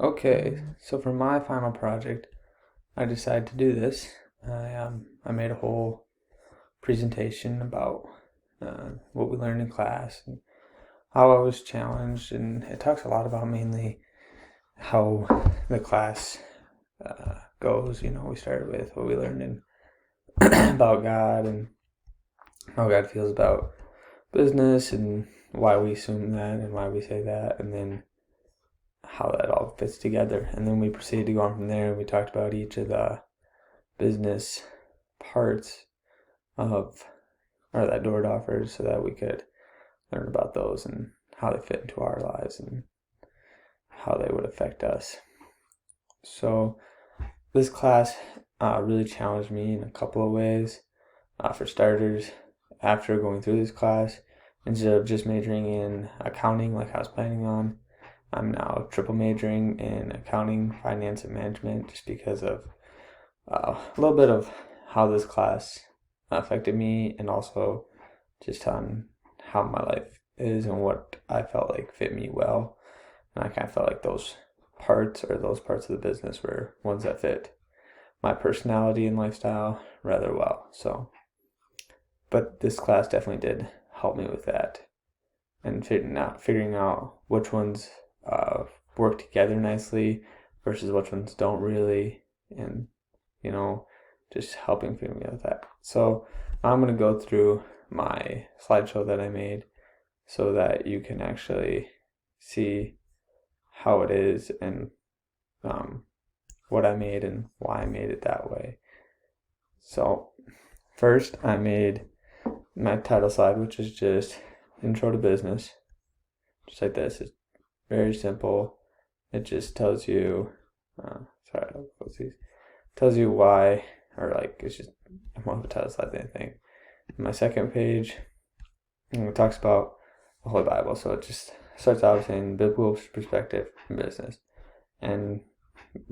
Okay, so for my final project, I decided to do this. I made a whole presentation about what we learned in class and how I was challenged, and it talks a lot about mainly how the class goes. We started with what we learned in about God and how God feels about business and why we assume that and why we say that, and then how that all fits together. And then we proceeded to go on from there, and we talked about each of the business parts of or that Dord offers so that we could learn about those and how they fit into our lives and how they would affect us. So this class really challenged me in a couple of ways. For starters, after going through this class, instead of just majoring in accounting like I was planning on, I'm now triple majoring in accounting, finance, and management just because of a little bit of how this class affected me and also just on how my life is and what I felt like fit me well. And I kind of felt like those parts of the business were ones that fit my personality and lifestyle rather well. But this class definitely did help me with that and figuring out which ones work together nicely versus which ones don't really, and just helping figure me out with that. So I'm going to go through my slideshow that I made so that you can actually see how it is and what I made and why I made it that way. So first I made my title slide, which is just intro to business, just like this. It's very simple. It just tells you tells you why, or like it's just more of a title slide than anything. My second page, it talks about the Holy Bible. So it just starts out saying biblical perspective in business. And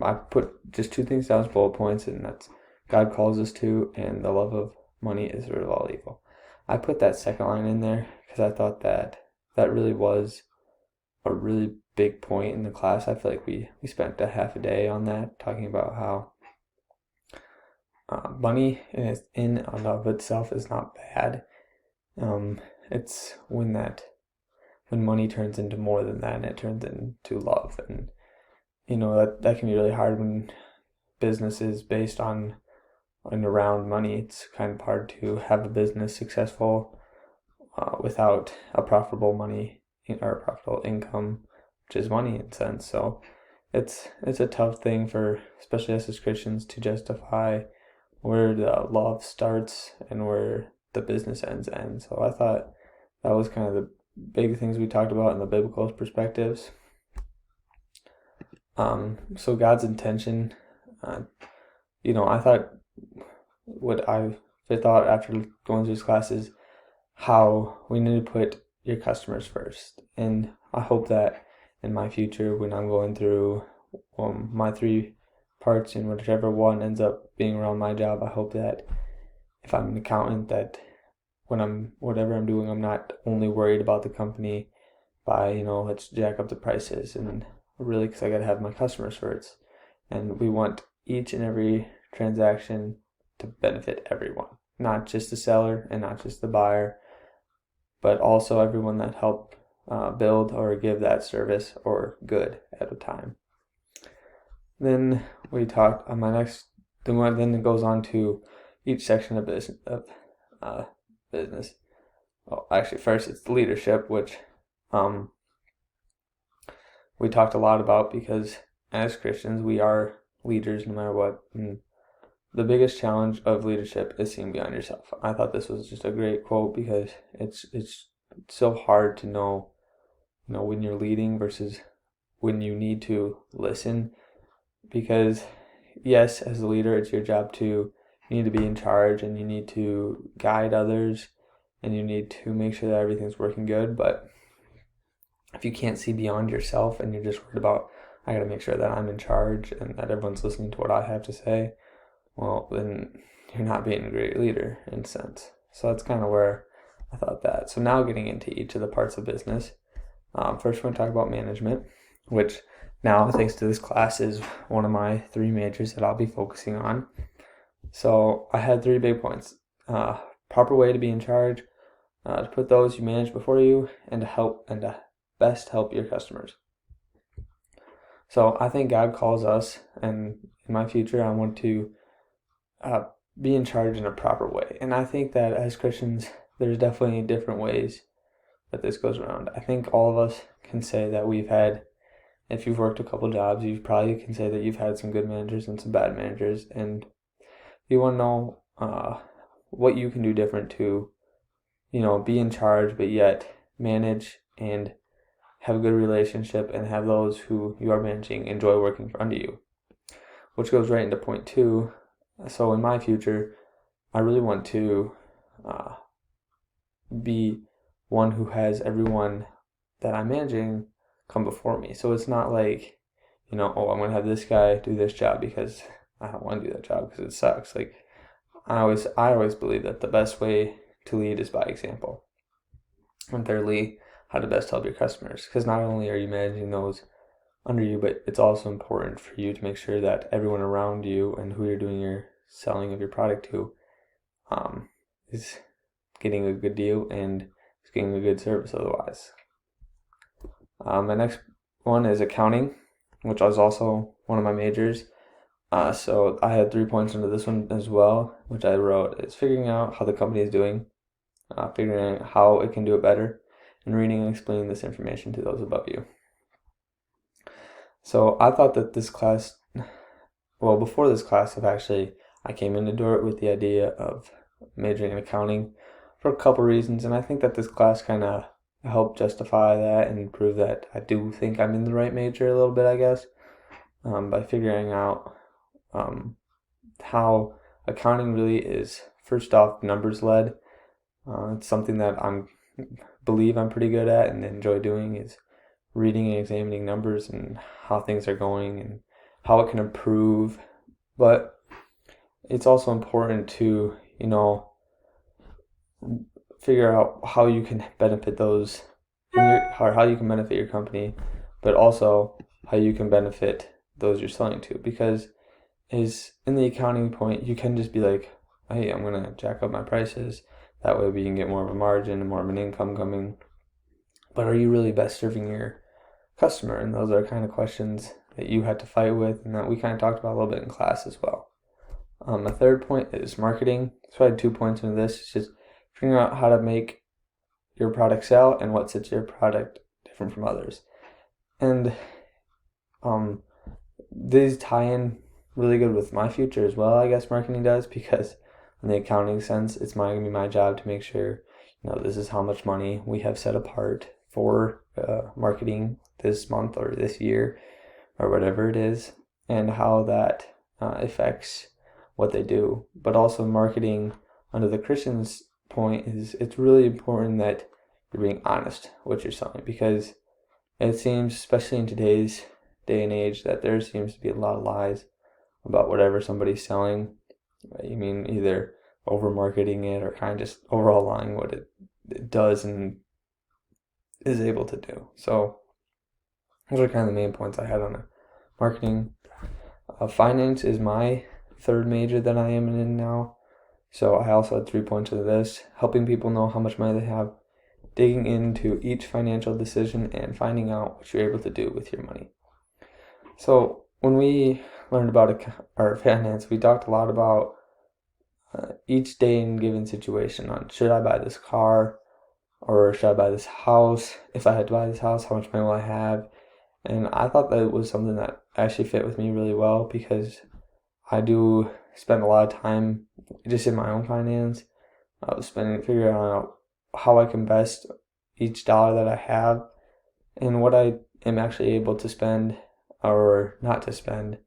I put just two things down as bullet points, and that's God calls us to, and the love of money is the root of all evil. I put that second line in there because I thought that really was a really big point in the class. I feel like we spent a half a day on that, talking about how money in and of itself is not bad. It's when money turns into more than that, and it turns into love, and that can be really hard when business is based on and around money. It's kind of hard to have a business successful without a profitable money or a profitable income, which is money in a sense. So it's a tough thing for especially us as Christians to justify where the love starts and where the business ends. So I thought that was kind of the big things we talked about in the biblical perspectives. So God's intention, I thought what I thought after going through this class is how we need to put your customers first. And I hope that in my future, when I'm going through my three parts and whichever one ends up being around my job, I hope that if I'm an accountant, that whatever I'm doing, I'm not only worried about the company by, let's jack up the prices, and really because I got to have my customers first. And we want each and every transaction to benefit everyone, not just the seller and not just the buyer, but also everyone that helped build or give that service or good at a time. Then we talked on my next. Then it goes on to each section of business. Well, actually, first it's leadership, which we talked a lot about because as Christians we are leaders no matter what. And the biggest challenge of leadership is seeing beyond yourself. I thought this was just a great quote because it's so hard to know, when you're leading versus when you need to listen. Because yes, as a leader, it's your job you need to be in charge and you need to guide others and you need to make sure that everything's working good. But if you can't see beyond yourself and you're just worried about, I got to make sure that I'm in charge and that everyone's listening to what I have to say, well, then you're not being a great leader in a sense. So that's kind of where I thought that. So now getting into each of the parts of business. First, we're going to talk about management, which now, thanks to this class, is one of my 3 majors that I'll be focusing on. So I had 3 big points. Proper way to be in charge, to put those you manage before you, and to best help your customers. So I think God calls us, and in my future, I want to be in charge in a proper way. And I think that as Christians, there's definitely different ways that this goes around. I think all of us can say that if you've worked a couple jobs, you probably can say that you've had some good managers and some bad managers, and you want to know what you can do different to, be in charge, but yet manage and have a good relationship and have those who you are managing enjoy working under you. Which goes right into point 2. So in my future, I really want to be one who has everyone that I'm managing come before me. So it's not like, I'm going to have this guy do this job because I don't want to do that job because it sucks. Like, I always believe that the best way to lead is by example. And thirdly, how to best help your customers. Because not only are you managing those under you, but it's also important for you to make sure that everyone around you and who you're doing your selling of your product to is getting a good deal and is getting a good service otherwise. My next one is accounting, which was also one of my majors. So I had 3 points into this one as well, which I wrote. It's figuring out how the company is doing, figuring out how it can do it better, and reading and explaining this information to those above you. So I thought that this class, before this class, I came in to do it with the idea of majoring in accounting for a couple reasons, and I think that this class kind of helped justify that and prove that I do think I'm in the right major a little bit, I guess, by figuring out how accounting really is, first off, numbers led. It's something that believe I'm pretty good at and enjoy doing, is reading and examining numbers and how things are going and how it can improve. But it's also important to, figure out how you can benefit those how you can benefit your company, but also how you can benefit those you're selling to. Because is in the accounting point, you can just be like, hey, I'm going to jack up my prices. That way we can get more of a margin and more of an income coming. But are you really best serving your customer? And those are kind of questions that you had to fight with and that we kind of talked about a little bit in class as well. My third point is marketing. So I had 2 points into this. It's just figuring out how to make your product sell and what sets your product different from others. And these tie in really good with my future as well, I guess marketing does, because in the accounting sense, it's going to be my job to make sure, this is how much money we have set apart for marketing this month or this year or whatever it is, and how that affects what they do. But also marketing under the Christian's point is it's really important that you're being honest what you're selling, because it seems, especially in today's day and age, that there seems to be a lot of lies about whatever somebody's selling. You mean either over marketing it or kind of just overall lying what it does and is able to do. So those are kind of the main points I had on marketing. Finance is my third major that I am in now. So I also had 3 points of this: helping people know how much money they have, digging into each financial decision, and finding out what you're able to do with your money. So when we learned about our finance, we talked a lot about each day in a given situation on, should I buy this car or should I buy this house? If I had to buy this house, how much money will I have? And I thought that it was something that actually fit with me really well, because I do spend a lot of time just in my own finance. I was figuring out how I can best each dollar that I have and what I am actually able to spend or not to spend,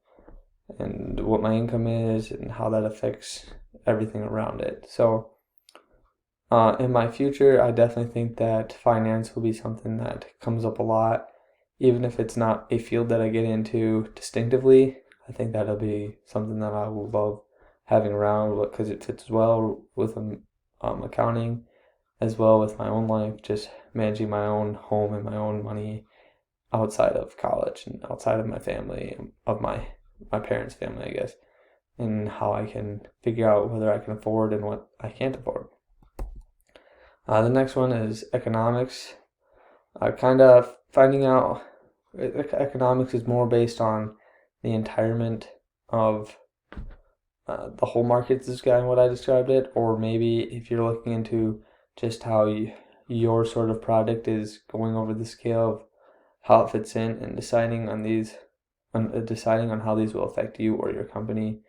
and what my income is and how that affects everything around it. So in my future, I definitely think that finance will be something that comes up a lot, even if it's not a field that I get into distinctively. I think that'll be something that I will love having around, because it fits well with accounting, as well with my own life, just managing my own home and my own money, outside of college and outside of my family, of my parents' family, I guess, and how I can figure out whether I can afford and what I can't afford. The next one is economics. Kind of finding out economics is more based on the entirement of the whole market is kind of what I described it, or maybe if you're looking into just how your sort of product is going over the scale of how it fits in and deciding on how these will affect you or your company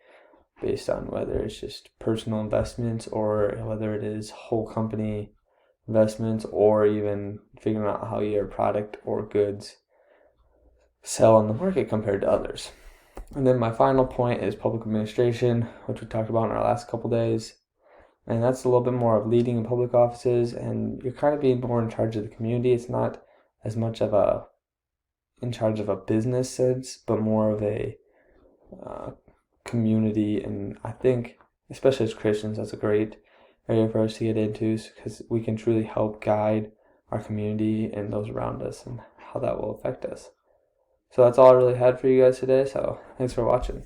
based on whether it's just personal investments or whether it is whole company investments, or even figuring out how your product or goods sell on the market compared to others. And then my final point is public administration, which we talked about in our last couple days. And that's a little bit more of leading in public offices, and you're kind of being more in charge of the community. It's not as much of in charge of a business sense, but more of a community. And I think, especially as Christians, that's a great area for us to get into, because we can truly help guide our community and those around us and how that will affect us. So that's all I really had for you guys today, so thanks for watching.